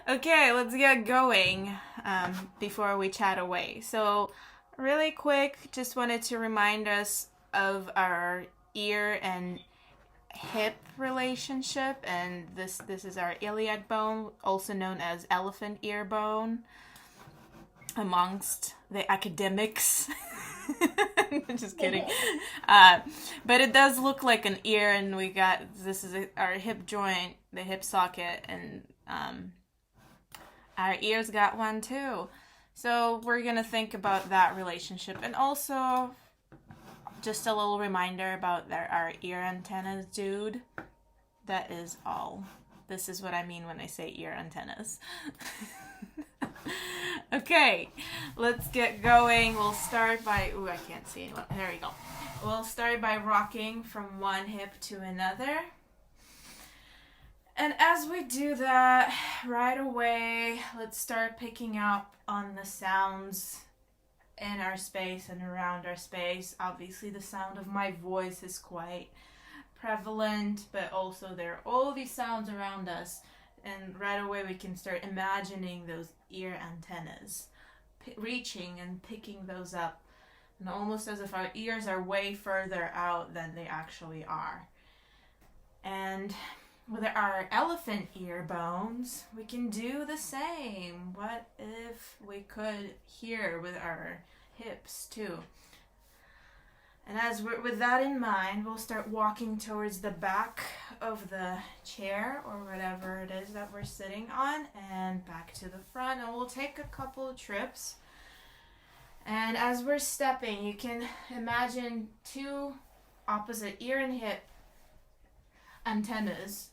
Okay, let's get going before we chat away. So, really quick, just wanted to remind us of our ear and hip relationship, and this is our iliac bone, also known as elephant ear bone, amongst the academics. Just kidding. Uh, but it does look like an ear, and we got this is our hip joint, the hip socket, and our ears got one too. So we're gonna think about that relationship, and also just a little reminder about our ear antennas, dude. That is all. This is what I mean when I say ear antennas. Okay, let's get going. We'll start by... Ooh, I can't see anyone. There we go. We'll start by rocking from one hip to another. And as we do that, right away, let's start picking up on the sounds in our space and around our space. Obviously, the sound of my voice is quite prevalent, but also there are all these sounds around us. And right away, we can start imagining those ear antennas, reaching and picking those up. And almost as if our ears are way further out than they actually are. And with our elephant ear bones, we can do the same. What if we could hear with our hips too? And with that in mind, we'll start walking towards the back of the chair or whatever it is that we're sitting on and back to the front. And we'll take a couple of trips. And as we're stepping, you can imagine two opposite ear and hip antennas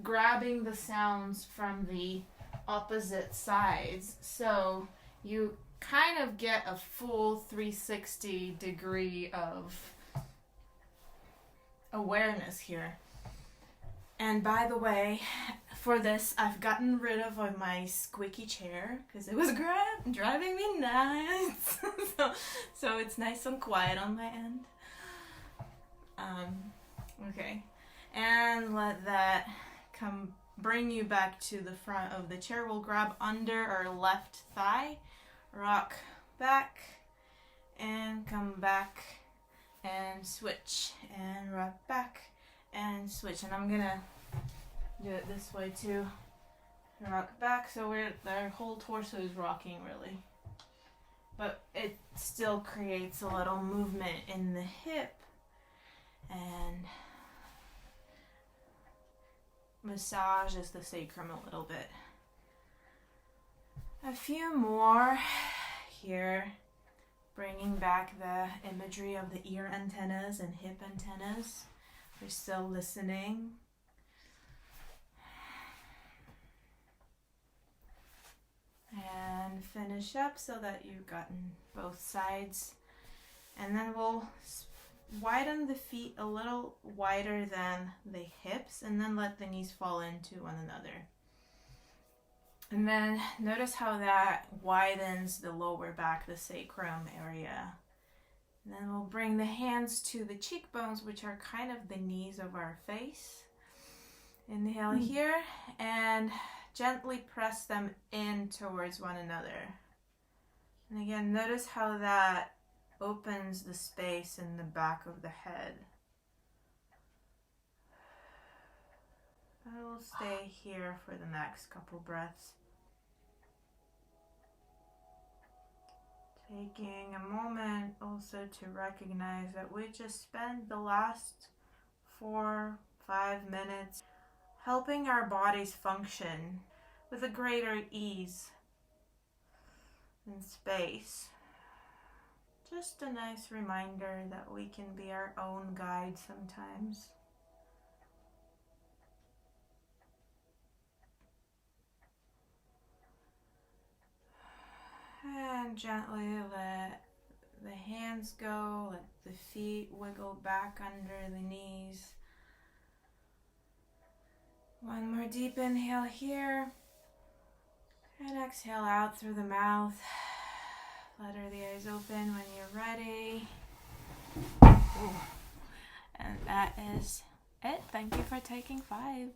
grabbing the sounds from the opposite sides. So you kind of get a full 360 degree of awareness here. And by the way, for this, I've gotten rid of my squeaky chair because it was driving me nuts. so it's nice and quiet on my end. Okay. And let that bring you back to the front of the chair. We'll grab under our left thigh, rock back, and come back, and switch, and rock back, and switch. And I'm gonna do it this way too. Rock back, so our whole torso is rocking really. But it still creates a little movement in the hip, and massages the sacrum a little bit. A few more here, bringing back the imagery of the ear antennas and hip antennas. We're still listening. And finish up so that you've gotten both sides. And then we'll widen the feet a little wider than the hips, and then let the knees fall into one another. And then notice how that widens the lower back, the sacrum area. And then we'll bring the hands to the cheekbones, which are kind of the knees of our face. Inhale here, and gently press them in towards one another. And again, notice how that opens the space in the back of the head. I will stay here for the next couple breaths. Taking a moment also to recognize that we just spent the last 4-5 minutes helping our bodies function with a greater ease and space. Just a nice reminder that we can be our own guide sometimes. And gently let the hands go, let the feet wiggle back under the knees. One more deep inhale here. And exhale out through the mouth. Flutter the eyes open when you're ready. Ooh. And that is it. Thank you for taking 5.